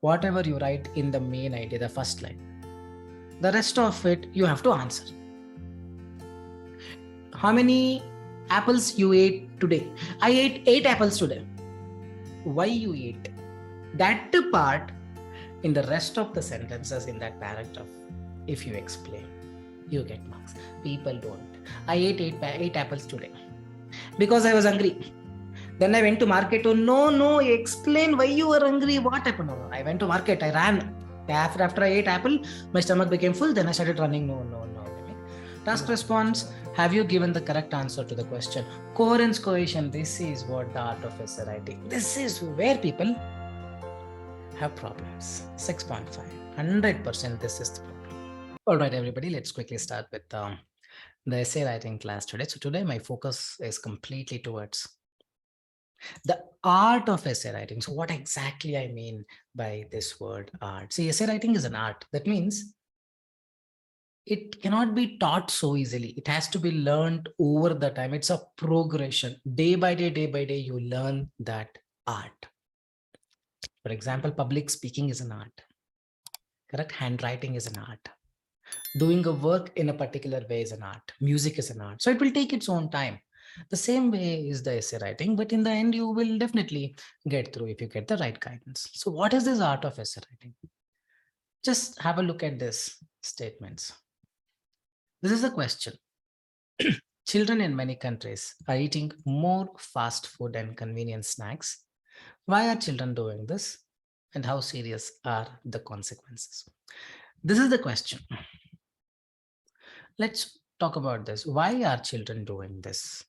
whatever you write in the main idea, the first line. The rest of it, you have to answer. How many apples you ate today? I ate 8 apples today. Why you ate? That part in the rest of the sentences in that paragraph, if you explain, you get marks. People don't. I ate 8 apples today because I was hungry. Then I went to market. Oh, no, explain why you were hungry. What happened? No, I went to market. I ran. After I ate apple, my stomach became full. Then I started running. No. Task response. Have you given the correct answer to the question? Coherence, cohesion. This is what the art of essay writing. This is where people have problems. 6.5. 100% this is the problem. All right, everybody. Let's quickly start with the essay writing class today. So today my focus is completely towards the art of essay writing. So what exactly I mean by this word art? See, essay writing is an art. That means it cannot be taught so easily. It has to be learned over the time. It's a progression. Day by day, you learn that art. For example, public speaking is an art. Correct? Handwriting is an art. Doing a work in a particular way is an art. Music is an art. So it will take its own time. The same way is the essay writing, but in the end, you will definitely get through if you get the right guidance. So what is this art of essay writing? Just have a look at these statements. This is a question. Children in many countries are eating more fast food and convenience snacks. Why are children doing this? And how serious are the consequences? This is the question. Let's talk about this. Why are children doing this?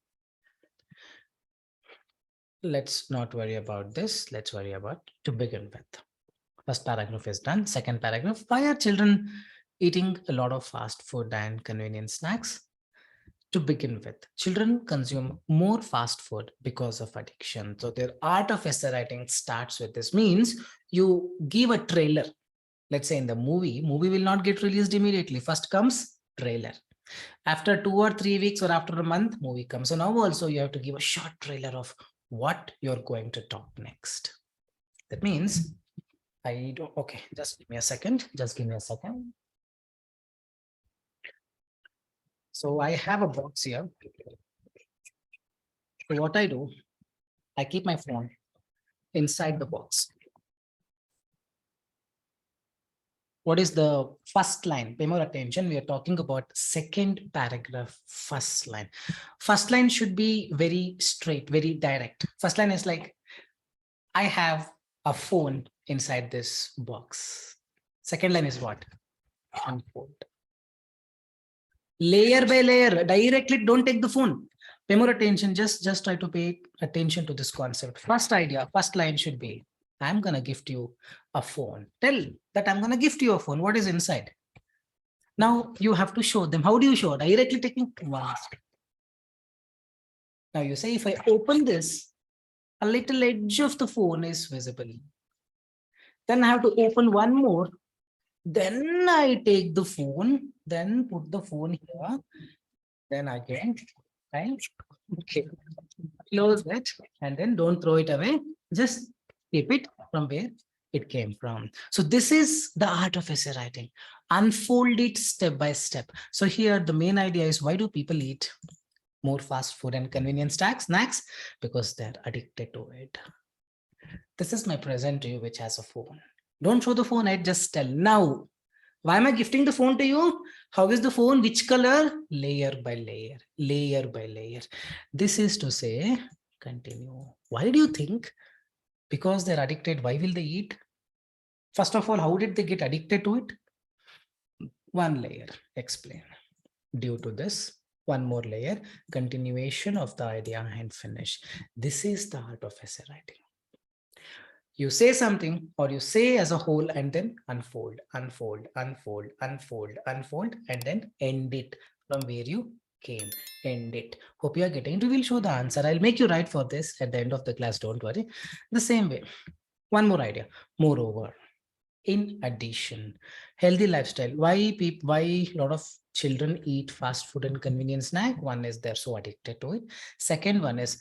Let's not worry about this. Let's worry about to begin with. First paragraph is done. Second paragraph. Why are children eating a lot of fast food and convenience snacks? To begin with, children consume more fast food because of addiction. So their art of essay writing starts with this. Means you give a trailer. Let's say in the movie will not get released immediately. First comes trailer. After 2 or 3 weeks or after a month, movie comes. So now also you have to give a short trailer of what you're going to talk next. That means okay, just give me a second. So I have a box here. So what I do, I keep my phone inside the box. What is the first line? Pay more attention. We are talking about second paragraph, first line. First line should be very straight, very direct. First line is like, I have a phone inside this box. Second line is what? Unfold. Layer by layer, directly don't take the phone. Pay more attention, just try to pay attention to this concept. First idea, first line should be, I'm going to gift you a phone. Tell that I'm going to gift you a phone. What is inside? Now you have to show them. How do you show? Directly taking one. Now you say, if I open this, a little edge of the phone is visible. Then I have to open one more. Then I take the phone, then put the phone here. Then again, right? Okay. Close it and then don't throw it away. Just keep it from where it came from. So this is the art of essay writing. Unfold it step by step. So here the main idea is, why do people eat more fast food and convenience snacks? Because they're addicted to it. This is my present to you, which has a phone. Don't show the phone, I just tell. Now, why am I gifting the phone to you? How is the phone? Which color? Layer by layer, layer by layer. This is to say, continue. Why do you think? Because they're addicted. Why will they eat? First of all, how did they get addicted to it? One layer, explain. Due to this, one more layer, continuation of the idea and finish. This is the art of essay writing. You say something or you say as a whole and then unfold, and then end it from where you came. End it. Hope you are getting it. We will show the answer. I'll make you write for this at the end of the class. Don't worry. The same way. One more idea. Moreover, in addition, healthy lifestyle. Why a lot of children eat fast food and convenience snack? One is they're so addicted to it. Second one is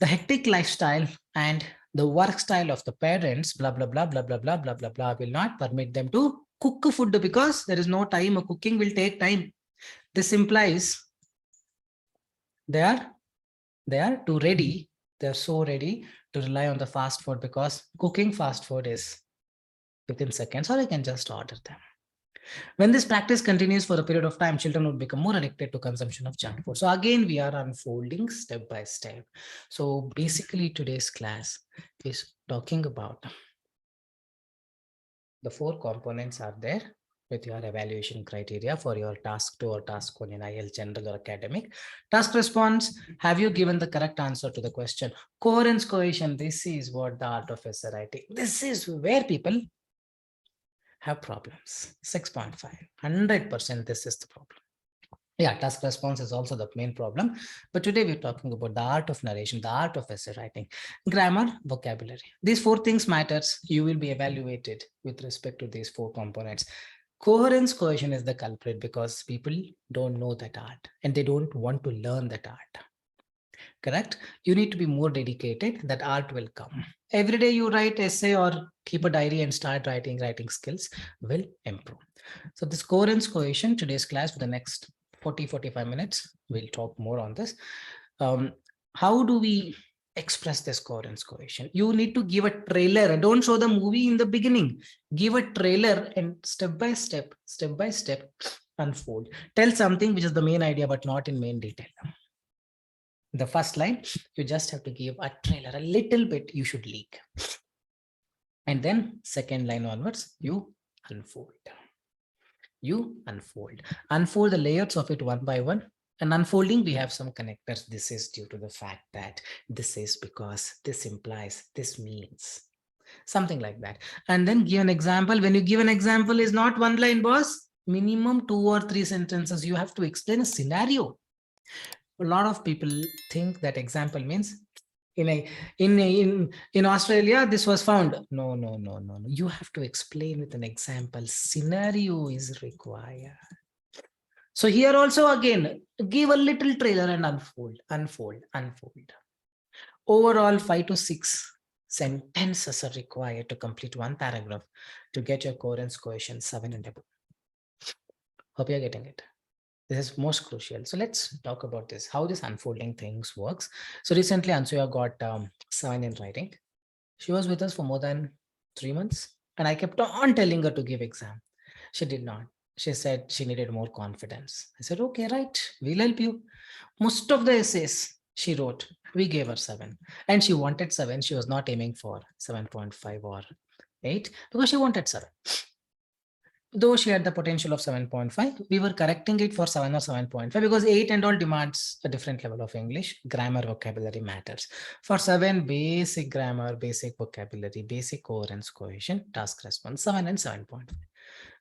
the hectic lifestyle and The work style of the parents, blah, blah, blah, blah, blah, blah, blah, blah, blah, will not permit them to cook food because there is no time. Cooking will take time. This implies they are too ready. They're so ready to rely on the fast food because cooking fast food is within seconds, or I can just order them. When this practice continues for a period of time, children would become more addicted to consumption of junk food. So again, we are unfolding step by step. So basically today's class is talking about the 4 components are there with your evaluation criteria for your task 2 or task 1 in IELTS general or academic. Task response, have you given the correct answer to the question? Coherence cohesion, this is what the art of essay writing. This is where people have problems. 6.5, 100% this is the problem. Yeah, task response is also the main problem. But today we're talking about the art of narration, the art of essay writing, grammar, vocabulary. These 4 things matters. You will be evaluated with respect to these 4 components. Coherence cohesion is the culprit because people don't know that art and they don't want to learn that art. Correct? You need to be more dedicated. That art will come. Every day you write essay or keep a diary and start writing skills will improve. So this coherence cohesion, today's class for the next 40-45 minutes, we'll talk more on this. How do we express this coherence cohesion? You need to give a trailer. Don't show the movie in the beginning. Give a trailer and step by step unfold. Tell something which is the main idea but not in main detail. The first line, you just have to give a trailer, a little bit you should leak. And then second line onwards, you unfold. Unfold the layers of it one by one. And unfolding, we have some connectors. This is due to the fact that this is because, this implies, this means, something like that. And then give an example. When you give an example, is not one line, boss. Minimum 2 or 3 sentences. You have to explain a scenario. A lot of people think that example means in Australia, this was found. No. You have to explain with an example. Scenario is required. So here also again, give a little trailer and unfold. Overall, 5 to 6 sentences are required to complete one paragraph to get your coherence cohesion 7 and above. Hope you're getting it. This is most crucial. So let's talk about this, how this unfolding things works. So recently Ansuya got 7 in writing. She was with us for more than 3 months and I kept on telling her to give exam. She did not. She said she needed more confidence. I said, okay, right, we'll help you. Most of the essays she wrote, we gave her 7 and she wanted 7. She was not aiming for 7.5 or 8 because she wanted 7. Though she had the potential of 7.5, we were correcting it for 7 or 7.5 because 8 and all demands a different level of English. Grammar, vocabulary matters. For 7, basic grammar, basic vocabulary, basic coherence, cohesion, task response, 7 and 7.5.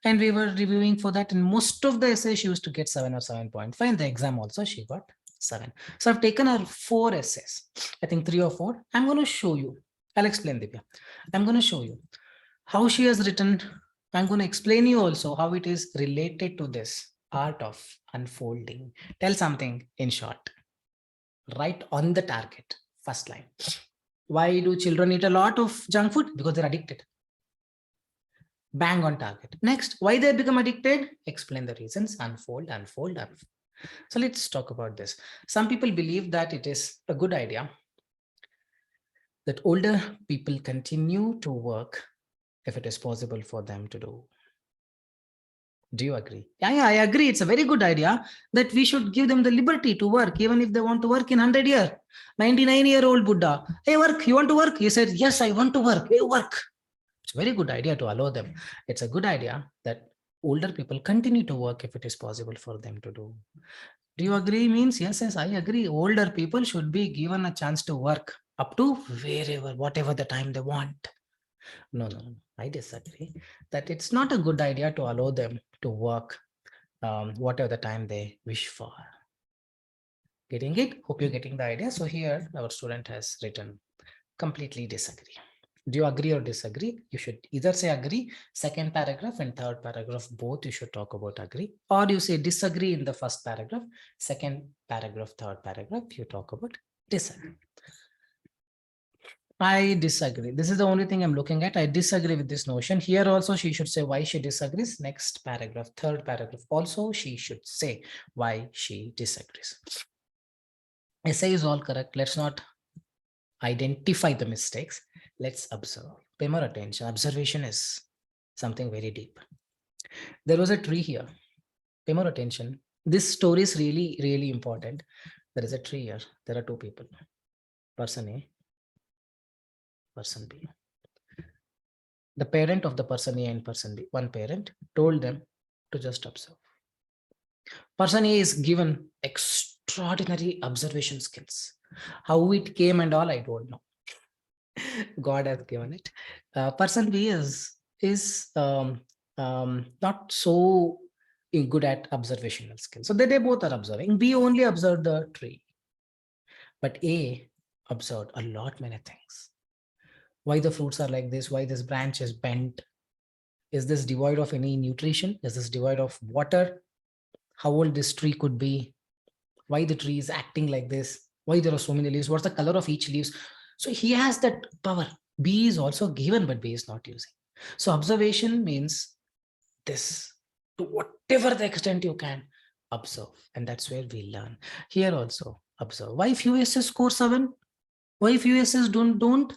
And we were reviewing for that. And most of the essays she used to get 7 or 7.5. And the exam also she got 7. So I've taken her 4 essays. I think 3 or 4. I'm going to show you. I'll explain, Divya. I'm going to show you how she has written. I'm going to explain you also how it is related to this art of unfolding. Tell something in short. Right on the target. First line. Why do children eat a lot of junk food? Because they're addicted. Bang on target. Next, why they become addicted? Explain the reasons. Unfold. So let's talk about this. Some people believe that it is a good idea that older people continue to work if it is possible for them to do. Do you agree? Yeah, I agree. It's a very good idea that we should give them the liberty to work, even if they want to work in 100 years. 99-year-old Buddha. Hey, work. You want to work? He said, yes, I want to work. Hey, work. It's a very good idea to allow them. It's a good idea that older people continue to work if it is possible for them to do. Do you agree? Means, yes, I agree. Older people should be given a chance to work up to wherever, whatever the time they want. No, I disagree. That it's not a good idea to allow them to work whatever the time they wish for. Getting it? Hope you're getting the idea. So here our student has written completely disagree. Do you agree or disagree? You should either say agree, second paragraph and third paragraph, both you should talk about agree, or you say disagree in the first paragraph, second paragraph, third paragraph, you talk about disagree. I disagree. This is the only thing I'm looking at. I disagree with this notion. Here also she should say why she disagrees. Next paragraph, third paragraph. Also she should say why she disagrees. Essay is all correct. Let's not identify the mistakes. Let's observe. Pay more attention. Observation is something very deep. There was a tree here. Pay more attention. This story is really, really important. There is a tree here. There are two people. Person A, person B. The parent of the person A and person B, one parent, told them to just observe. Person A is given extraordinary observation skills. How it came and all, I don't know. God has given it. Person B is not so good at observational skills. So they both are observing. B only observed the tree, but A observed a lot many things. Why the fruits are like this? Why this branch is bent? Is this devoid of any nutrition? Is this devoid of water? How old this tree could be? Why the tree is acting like this? Why there are so many leaves? What's the color of each leaves? So he has that power. B is also given, but B is not using. So observation means this, to whatever the extent you can observe. And that's where we learn. Here also observe. Why few essays score 7? Why few essays don't?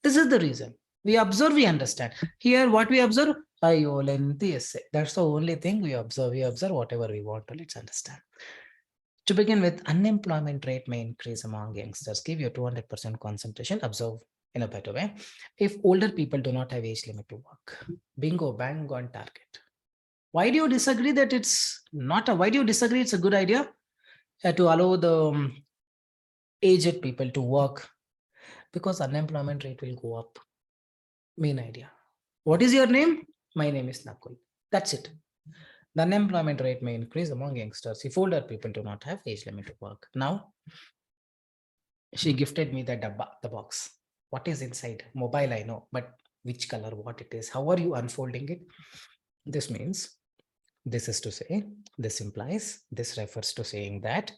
This is the reason. We observe, we understand. Here, what we observe, lengthy essay. That's the only thing we observe. We observe whatever we want to. Let's understand. To begin with, unemployment rate may increase among youngsters. Give you 200% concentration. Observe in a better way. If older people do not have age limit to work. Bingo, bang on target. Why do you disagree that it's not a, why do you disagree it's a good idea to allow the aged people to work? Because unemployment rate will go up. Main idea. What is your name? My name is Nakul. That's it. The unemployment rate may increase among youngsters if older people do not have age limit to work. Now, she gifted me the box. What is inside? Mobile, I know, but which color, what it is, how are you unfolding it? This means, this is to say, this implies, this refers to saying that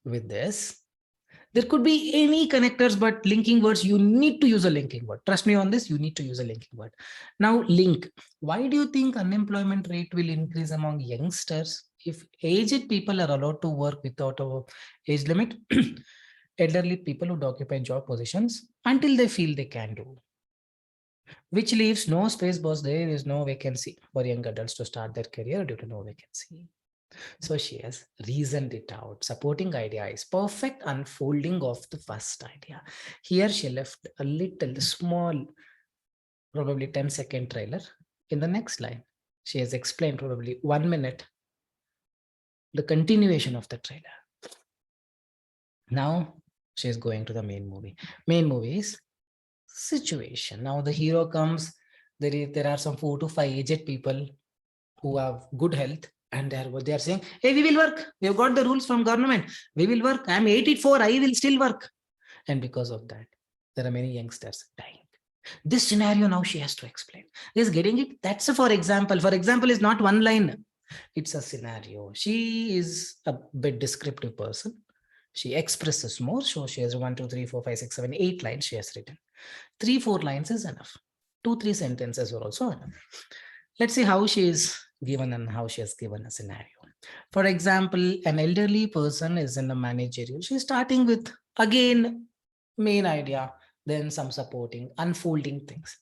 with this, there could be any connectors, but linking words, you need to use a linking word. Trust me on this, you need to use a linking word. Now, link. Why do you think unemployment rate will increase among youngsters if aged people are allowed to work without a age limit? Elderly people would occupy job positions until they feel they can do, which leaves no space because there is no vacancy for young adults to start their career due to no vacancy. So she has reasoned it out. Supporting idea is perfect unfolding of the first idea. Here she left a little small, probably 10-second trailer. In the next line, she has explained probably 1 minute the continuation of the trailer. Now she is going to the main movie. Main movie is situation. Now the hero comes. There are some 4 to 5 aged people who have good health. And they are saying, hey, we will work. We have got the rules from government. We will work. I'm 84. I will still work. And because of that, there are many youngsters dying. This scenario now she has to explain. Is getting it? That's a for example. For example is not one line. It's a scenario. She is a bit descriptive person. She expresses more. So she has 1, 2, 3, 4, 5, 6, 7, 8 lines she has written. 3, 4 lines is enough. 2, 3 sentences are also enough. Let's see how she is given and how she has given a scenario. For example, an elderly person is in a managerial. She's starting with, again, main idea, then some supporting, unfolding things.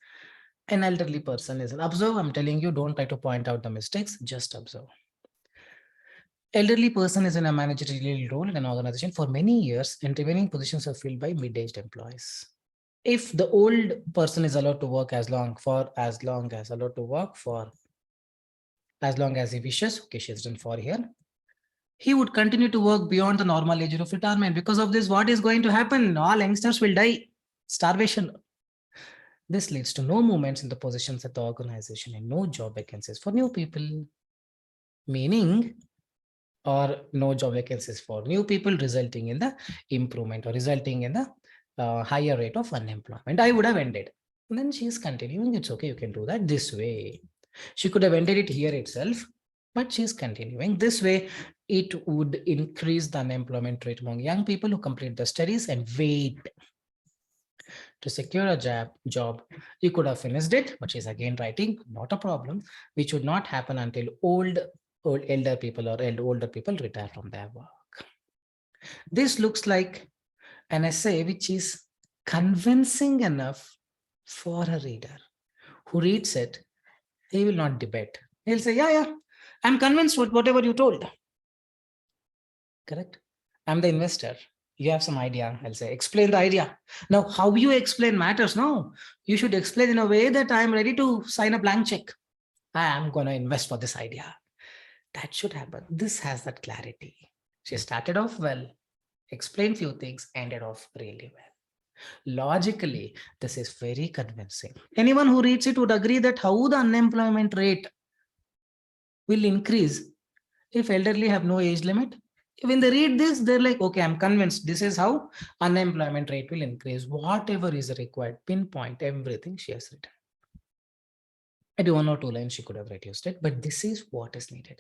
An elderly person is an observe. I'm telling you, don't try to point out the mistakes, just observe. Elderly person is in a managerial role in an organization for many years, and remaining positions are filled by mid-aged employees. If the old person is allowed to work as long as he wishes, okay, she's done for here, he would continue to work beyond the normal age of retirement. Because of this, what is going to happen? All youngsters will die. Starvation. This leads to no movements in the positions at the organization and no job vacancies for new people. Meaning, or no job vacancies for new people, resulting in the improvement or resulting in the higher rate of unemployment. I would have ended. And then she's continuing. It's okay. You can do that this way. She could have ended it here itself, but she's continuing. This way, it would increase the unemployment rate among young people who complete the studies and wait. To secure a job, you could have finished it, but she's again writing, not a problem, which would not happen until old elder people or older people retire from their work. This looks like an essay which is convincing enough for a reader who reads it. He will not debate. He'll say, yeah, I'm convinced with whatever you told. Correct? I'm the investor. You have some idea. I'll say, explain the idea. Now, how you explain matters. No, you should explain in a way that I'm ready to sign a blank check. I'm going to invest for this idea. That should happen. This has that clarity. She started off well, explained few things, ended off really well. Logically, this is very convincing. Anyone who reads it would agree that how the unemployment rate will increase if elderly have no age limit. When they read this, they're like, okay, I'm convinced this is how unemployment rate will increase. Whatever is required, pinpoint everything she has written. Maybe 1 or 2 lines she could have reduced it, but this is what is needed.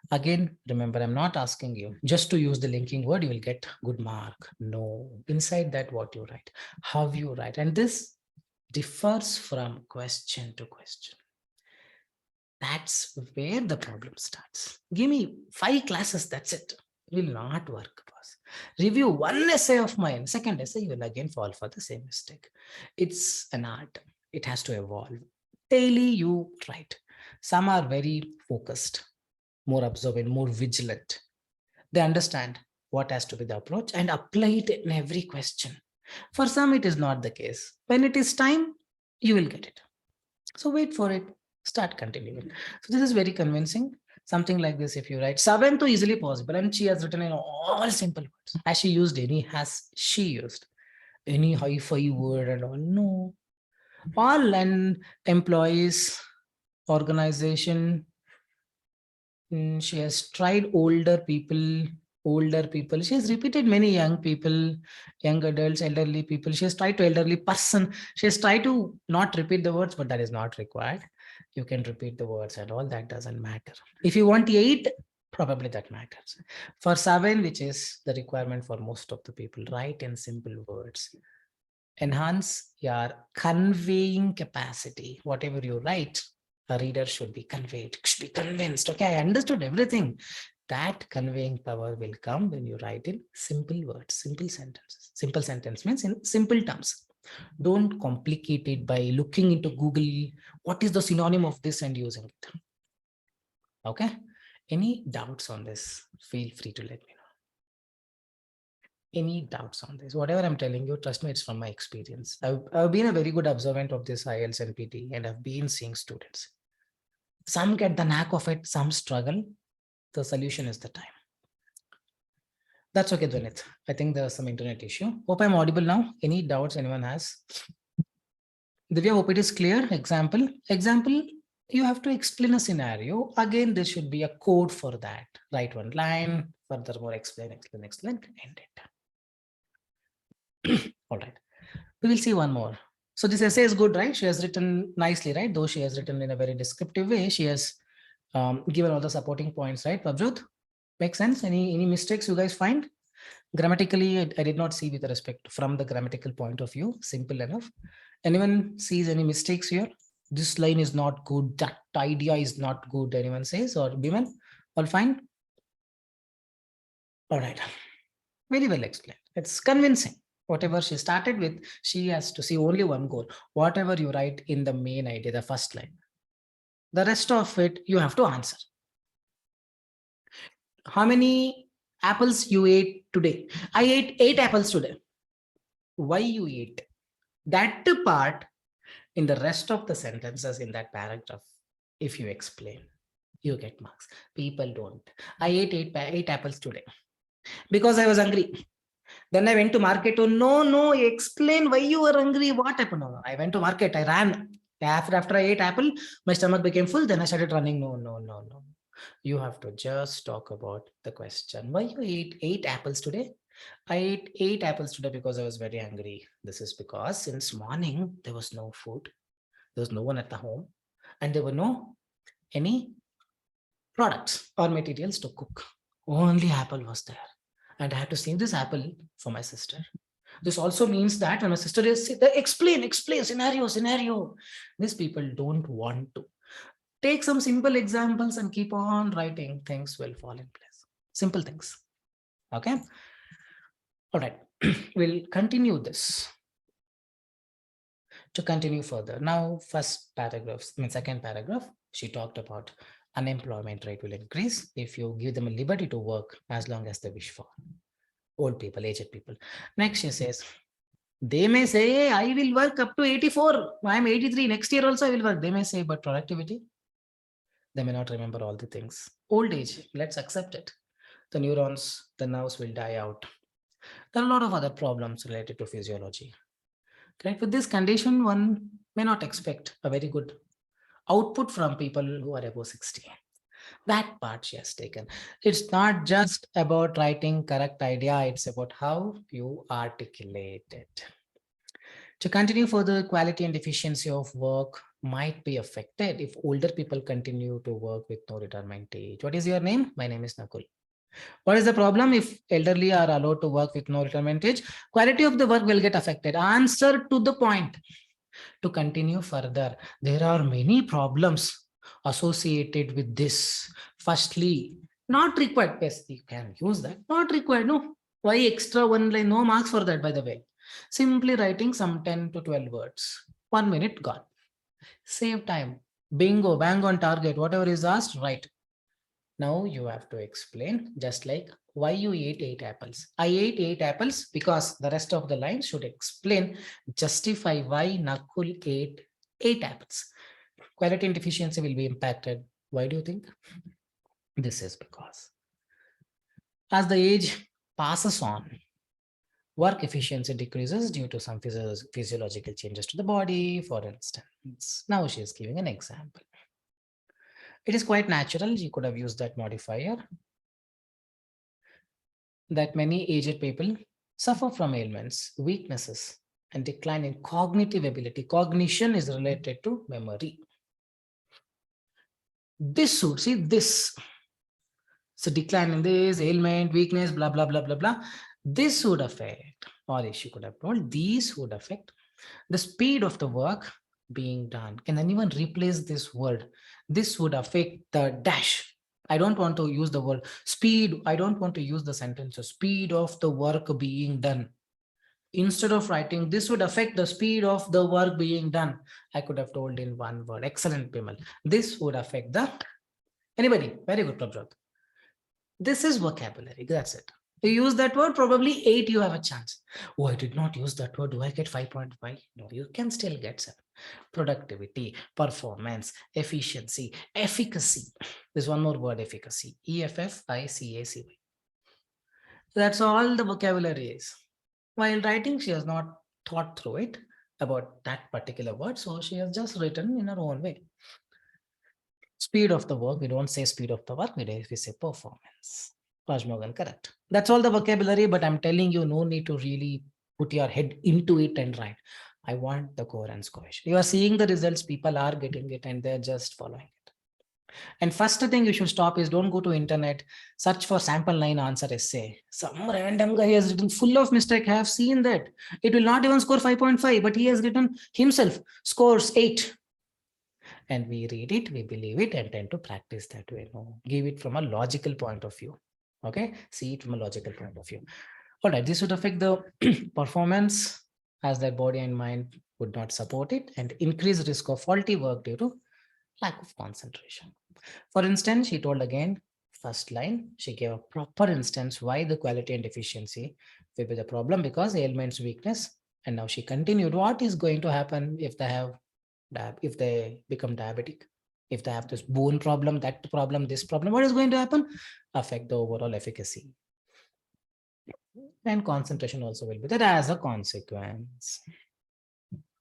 Again, remember, I'm not asking you just to use the linking word, you will get good mark. No, inside that, what you write, how you write. And this differs from question to question. That's where the problem starts. Give me 5 classes, that's it. It will not work, boss. Review 1 essay of mine, second essay, you will again fall for the same mistake. It's an art. It has to evolve. Daily you write. Some are very focused, more observant, more vigilant. They understand what has to be the approach and apply it in every question. For some, it is not the case. When it is time, you will get it. So wait for it. Start continuing. So this is very convincing. Something like this, if you write, seven to easily possible, and she has written in all simple words. Has she used any? Has she used any hi-fi word and all? No. All and employees, organization. She has tried older people. She has repeated many young people, young adults, elderly people. She has tried to elderly person. She has tried to not repeat the words, but that is not required. You can repeat the words and all that doesn't matter. If you want 8, probably that matters. For 7, which is the requirement for most of the people, write in simple words. Enhance your conveying capacity. Whatever you write, a reader should be conveyed, should be convinced. Okay, I understood everything. That conveying power will come when you write in simple words, simple sentences. Simple sentence means in simple terms. Don't complicate it by looking into Google. What is the synonym of this and using it? Okay. Any doubts on this? Feel free to let me know. Any doubts on this? Whatever I'm telling you, trust me, it's from my experience. I've been a very good observant of this IELTS and PTE, and I've been seeing students. Some get the knack of it, some struggle. The solution is the time. That's okay, Dwanit. I think there's some internet issue. Hope I'm audible now. Any doubts anyone has? Divya, hope it is clear. Example, you have to explain a scenario. Again, there should be a code for that. Write 1 line, furthermore, explain, end it. All right. We will see one more. So this essay is good, right? She has written nicely, right? Though she has written in a very descriptive way, she has given all the supporting points, right? Prabjot, make sense? Any mistakes you guys find? Grammatically, I did not see with respect from the grammatical point of view, simple enough. Anyone sees any mistakes here? This line is not good. That idea is not good. Anyone says, or women, all fine? All right. Very well explained. It's convincing. Whatever she started with, she has to see only one goal. Whatever you write in the main idea, the first line, the rest of it, you have to answer. How many apples you ate today? I ate 8 apples today. Why you ate? That part in the rest of the sentences in that paragraph, if you explain, you get marks. People don't. I ate 8 apples today because I was hungry. Then I went to market. Oh, no, explain why you were hungry. What happened? No, I went to market. I ran. After I ate apple, my stomach became full. Then I started running. No. You have to just talk about the question. Why you ate 8 apples today? I ate 8 apples today because I was very hungry. This is because since morning, there was no food. There was no one at the home. And there were no any products or materials to cook. Only apple was there. And I had to save this apple for my sister. This also means that when my sister is explain scenario. These people don't want to. Take some simple examples and keep on writing. Things will fall in place. Simple things. Okay. All right. We'll continue this. To continue further. Now, second paragraph, she talked about unemployment rate will increase if you give them a liberty to work as long as they wish for. Old people, aged people. Next, she says, they may say, I will work up to 84. I'm 83. Next year also I will work. They may say, but productivity, they may not remember all the things. Old age, let's accept it. The neurons, the nerves will die out. There are a lot of other problems related to physiology. Correct? With this condition, one may not expect a very good output from people who are above 60. That part she has taken. It's not just about writing correct idea, it's about how you articulate it. To continue further, quality and efficiency of work might be affected if older people continue to work with no retirement age. What is your name? My name is Nakul. What is the problem if elderly are allowed to work with no retirement age? Quality of the work will get affected. Answer to the point. To continue further, there are many problems associated with this. Firstly, not required. Yes, you can use that. Not required. No. Why extra one line? No marks for that, by the way. Simply writing some 10 to 12 words. 1 minute gone. Save time. Bingo, bang on target. Whatever is asked, right. Now you have to explain, just like why you ate 8 apples. I ate 8 apples because the rest of the line should explain, justify why Nakul ate 8 apples. Quality and efficiency will be impacted. Why do you think? This is because as the age passes on, work efficiency decreases due to some physiological changes to the body. For instance, now she is giving an example. It is quite natural. You could have used that modifier. That many aged people suffer from ailments, weaknesses, and decline in cognitive ability. Cognition is related to memory. This would see this. So decline in this, ailment, weakness, blah, blah, blah, blah, blah. This would affect, or she could have told, these would affect the speed of the work being done. Can anyone replace this word? This would affect the dash. I don't want to use the word speed. I don't want to use the sentence speed of the work being done. Instead of writing, this would affect the speed of the work being done, I could have told in one word. Excellent, Bimal. This would affect the, anybody? Very good, Prabhat. This is vocabulary. That's it. You use that word, probably 8, you have a chance. Oh, I did not use that word. Do I get 5.5? No, you can still get 7. Productivity, performance, efficiency, efficacy. There's one more word, efficacy. EFFICACY. That's all the vocabulary is. While writing, she has not thought through it about that particular word. So she has just written in her own way. Speed of the work, we don't say speed of the work, we say performance. Rajmohan, correct. That's all the vocabulary, but I'm telling you, no need to really put your head into it and write. I want the coherence cohesion. You are seeing the results, people are getting it and they're just following it. And first thing you should stop is don't go to internet, search for sample line answer essay. Some random guy has written full of mistake. I have seen that. It will not even score 5.5, but he has written himself scores 8. And we read it, we believe it, and tend to practice that way. No, give it from a logical point of view. Okay, see it from a logical point of view. All right, this would affect the performance as their body and mind would not support it, and increase risk of faulty work due to lack of concentration. For instance, she told again, first line, she gave a proper instance why the quality and efficiency will be the problem, because ailments, weakness. And now she continued, what is going to happen if they have, if they become diabetic, if they have this bone problem, that problem, this problem, what is going to happen? Affect the overall efficacy. And concentration also will be there as a consequence.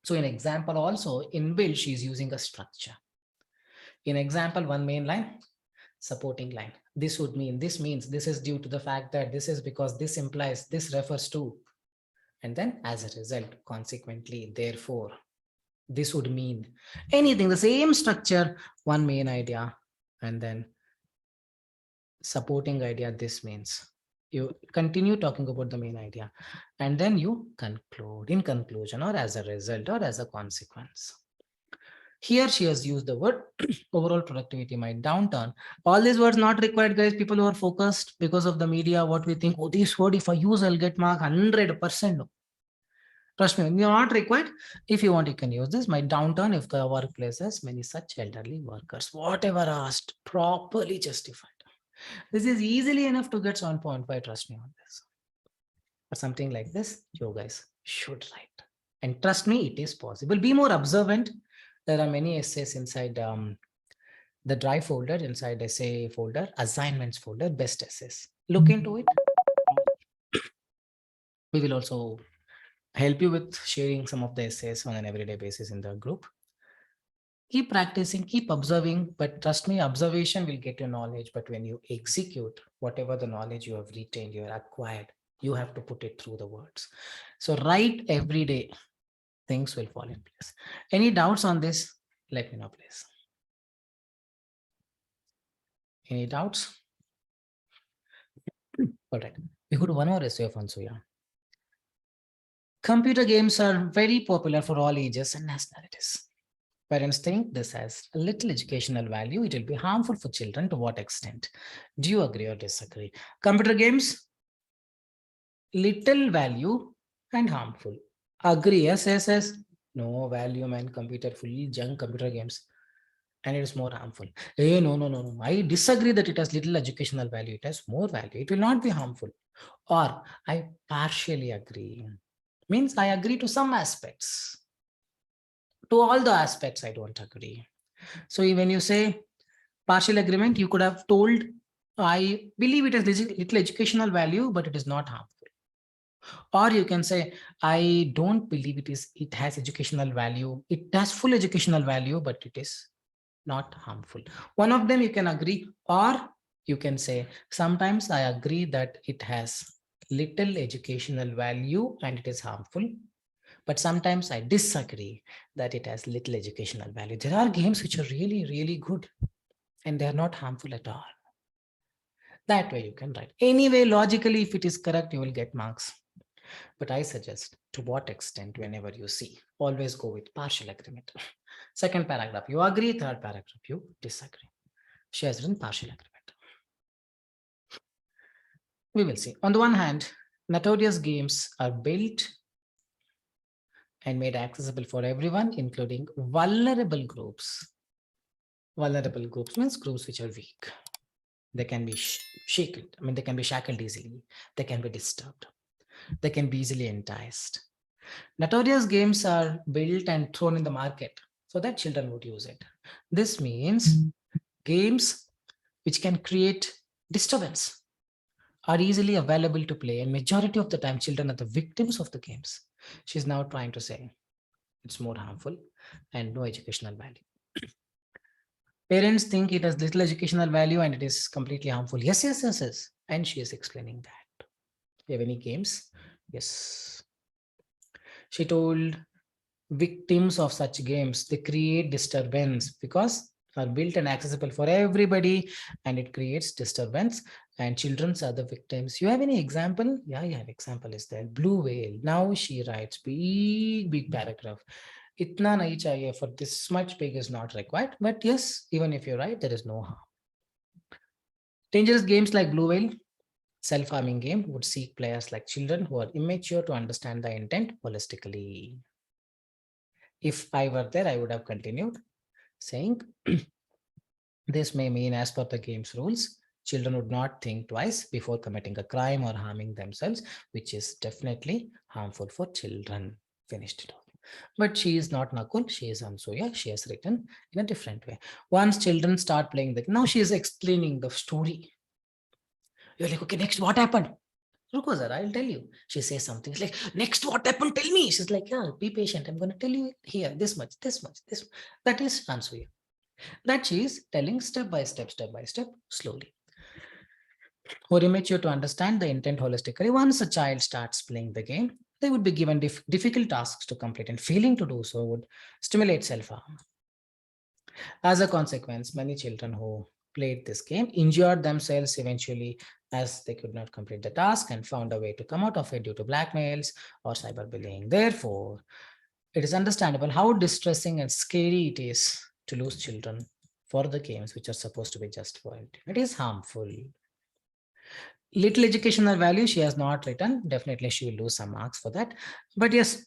So in example also, in build, she is using a structure. In example, one main line, supporting line. This would mean, this means, this is due to the fact that, this is because, this implies, this refers to. And then as a result, consequently, therefore, this would mean anything, the same structure, one main idea, and then supporting idea, this means. You continue talking about the main idea, and then you conclude in conclusion or as a result or as a consequence. Here she has used the word overall productivity might downturn. All these words not required, guys. People who are focused because of the media, what we think, oh, this word, if I use, I'll get mark 100%. No. Trust me, you're not required. If you want, you can use this. Might downturn if the workplace has many such elderly workers. Whatever asked, properly justified. This is easily enough to get 7.5. Trust me on this. Or something like this, you guys should write. And trust me, it is possible. Be more observant. There are many essays inside the drive folder, inside essay folder, assignments folder, best essays. Look into it. We will also help you with sharing some of the essays on an everyday basis in the group. Keep practicing, keep observing, but trust me, observation will get you knowledge. But when you execute whatever the knowledge you have retained, you have acquired, you have to put it through the words. So write every day, things will fall in place. Any doubts on this? Let me know, please. Any doubts? All right. We go to one more essay of Ansuya. Computer games are very popular for all ages and nationalities. Parents think this has a little educational value. It will be harmful for children. To what extent? Do you agree or disagree? Computer games, little value and harmful. Agree, yes, yes, yes. No value, man. Computer, fully junk computer games. And it is more harmful. Hey, no, no, no, no. I disagree that it has little educational value. It has more value. It will not be harmful. Or I partially agree. Means I agree to some aspects. To all the aspects, I don't agree. So when you say partial agreement, you could have told, I believe it has little educational value, but it is not harmful. Or you can say, I don't believe it has educational value. It has full educational value, but it is not harmful. One of them you can agree, or you can say, sometimes I agree that it has little educational value and it is harmful. But sometimes I disagree that it has little educational value. There are games which are really, really good and they are not harmful at all. That way you can write. Anyway, logically, if it is correct, you will get marks. But I suggest, to what extent, whenever you see, always go with partial agreement. Second paragraph, you agree. Third paragraph, you disagree. She has written partial agreement. We will see. On the one hand, notorious games are built and made accessible for everyone, including vulnerable groups. Vulnerable groups means groups which are weak. They can be shackled. I mean, they can be shackled easily. They can be disturbed. They can be easily enticed. Notorious games are built and thrown in the market so that children would use it. This means games which can create disturbance are easily available to play, and majority of the time children are the victims of the games. She's now trying to say it's more harmful and no educational value. Parents think it has little educational value and it is completely harmful. Yes, yes, yes, yes. And she is explaining that. You have any games? Yes. She told victims of such games, they create disturbance because are built and accessible for everybody and it creates disturbance and children are the victims. You have any example? Yeah, example is there. Blue whale. Now she writes big paragraph. Itna nahi chahiye, for this much big is not required. But yes, even if you write, there is no harm. Dangerous games like blue whale, self-harming game, would seek players like children who are immature to understand the intent holistically. If I were there, I would have continued saying, this may mean, as per the game's rules, children would not think twice before committing a crime or harming themselves, which is definitely harmful for children. Finished it off. But she is not Nakul, she is Ansuya. She has written in a different way. Once children start playing now she is explaining the story. You're like, okay, next what happened? Ruko sir, I'll tell you. She says something. It's like, next what happened? Tell me. She's like, yeah, be patient. I'm going to tell you here, this much, this much, this. That is Ansuya. That she is telling step by step, slowly. Who are immature to understand the intent holistically. Once a child starts playing the game, they would be given difficult tasks to complete, and failing to do so would stimulate self-harm. As a consequence, many children who played this game, injured themselves eventually as they could not complete the task and found a way to come out of it due to blackmails or cyberbullying. Therefore, it is understandable how distressing and scary it is to lose children for the games which are supposed to be just for it. It is harmful. Little educational value she has not written. Definitely she will lose some marks for that. But yes,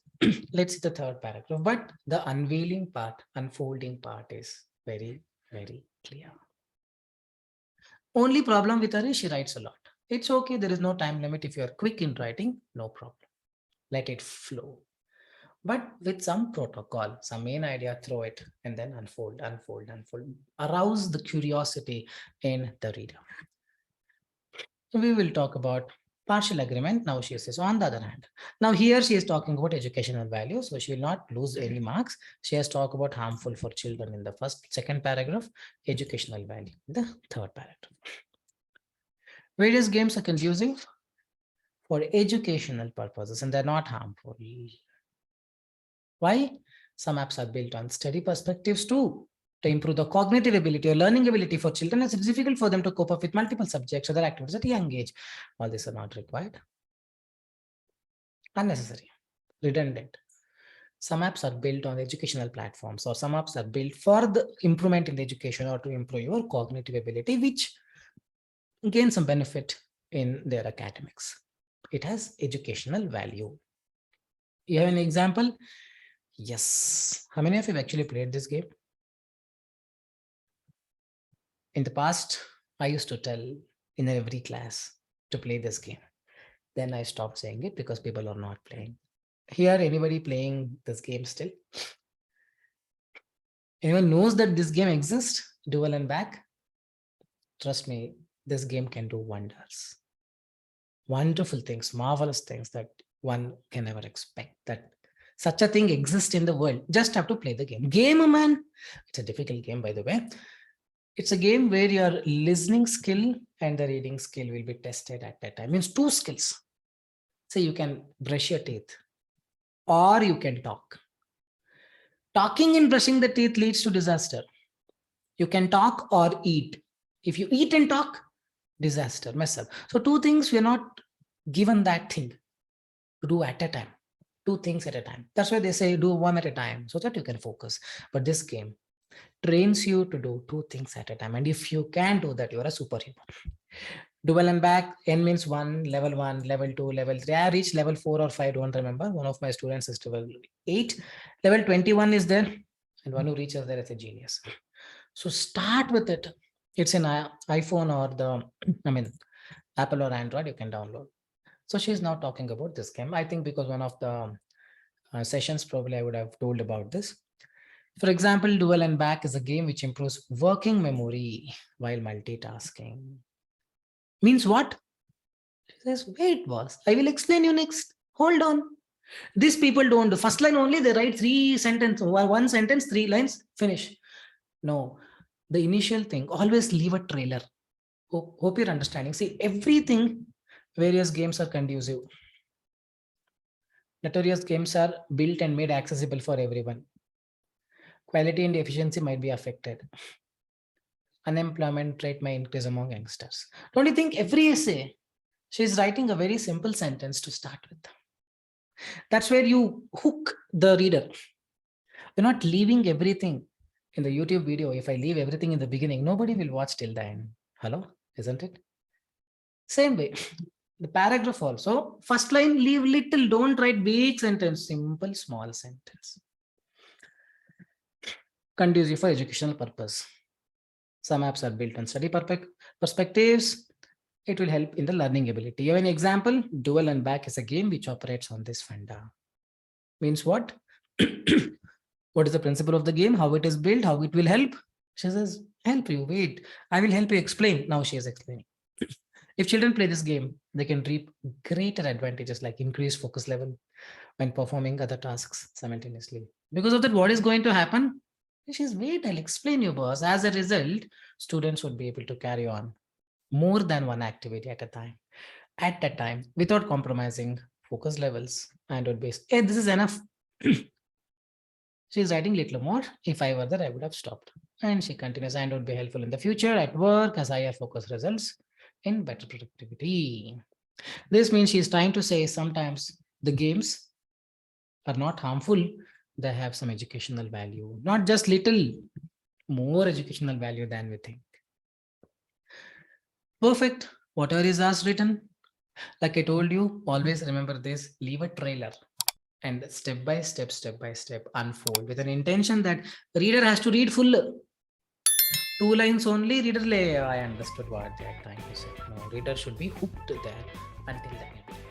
let's see the third paragraph. But the unveiling part, unfolding part is very, very clear. Only problem with her is she writes a lot. It's okay. There is no time limit. If you are quick in writing, no problem. Let it flow. But with some protocol, some main idea, throw it and then unfold. Arouse the curiosity in the reader. We will talk about partial agreement. Now she says, on the other hand, now here she is talking about educational value. So she will not lose any marks. She has talked about harmful for children in the second paragraph, educational value in the third paragraph. Various games are conducive for educational purposes and they're not harmful. Why? Some apps are built on study perspectives too, to improve the cognitive ability or learning ability for children. It's difficult for them to cope up with multiple subjects or other activities at a young age. All these are not required. Unnecessary, redundant. Some apps are built on educational platforms, or some apps are built for the improvement in the education or to improve your cognitive ability, which gain some benefit in their academics. It has educational value. You have an example? Yes. How many of you have actually played this game? In the past, I used to tell in every class to play this game. Then I stopped saying it because people are not playing. Here, anybody playing this game still? Anyone knows that this game exists? Dual and back? Trust me, this game can do wonders. Wonderful things, marvelous things that one can never expect. That such a thing exists in the world. Just have to play the game. Game, man. It's a difficult game, by the way. It's a game where your listening skill and the reading skill will be tested at that time. Means two skills. So you can brush your teeth or you can talk. Talking and brushing the teeth leads to disaster. You can talk or eat. If you eat and talk, disaster, mess up. So two things we are not given that thing to do at a time. Two things at a time. That's why they say do one at a time so that you can focus. But this game trains you to do two things at a time. And if you can do that, you're a superhero. Dual and back, N means one, level 2, level 3. I reached level 4 or 5, don't remember. One of my students is level 8. Level 21 is there. And one who reaches there is a genius. So start with it. It's an iPhone or Apple or Android, you can download. So she's now talking about this game. I think because one of the sessions, probably I would have told about this. For example, Dual and Back is a game which improves working memory while multitasking. Means what? She says, wait, boss, I will explain you next. Hold on. These people don't do first line only, they write 3 sentences, one sentence, 3 lines, finish. No, the initial thing, always leave a trailer. Hope you're understanding. See, everything, various games are conducive. Notorious games are built and made accessible for everyone. Quality and efficiency might be affected. Unemployment rate may increase among youngsters. Don't you think every essay, she's writing a very simple sentence to start with? That's where you hook the reader. You're not leaving everything in the YouTube video. If I leave everything in the beginning, nobody will watch till the end. Hello, isn't it? Same way. The paragraph also, first line, leave little, don't write big sentence, simple, small sentence. Conducive for educational purpose. Some apps are built on study perspectives. It will help in the learning ability. You have an example, Dual and Back is a game which operates on this funda. Means what? What is the principle of the game? How it is built? How it will help? She says, help you, wait. I will help you explain. Now she is explaining. If children play this game, they can reap greater advantages like increased focus level when performing other tasks simultaneously. Because of that, what is going to happen? She says, wait, I'll explain you, boss. As a result, students would be able to carry on more than one activity at that time without compromising focus levels and would be, hey, this is enough. She's writing little more. If I were there, I would have stopped. And she continues, and would be helpful in the future at work as higher focus results in better productivity. This means she's trying to say sometimes the games are not harmful, they have some educational value, not just little, more educational value than we think. Perfect. Whatever is as written, like I told you, always remember this, leave a trailer and step by step unfold with an intention that reader has to read full. 2 lines only, reader I understood what they are trying to say. No, reader should be hooked there until the end.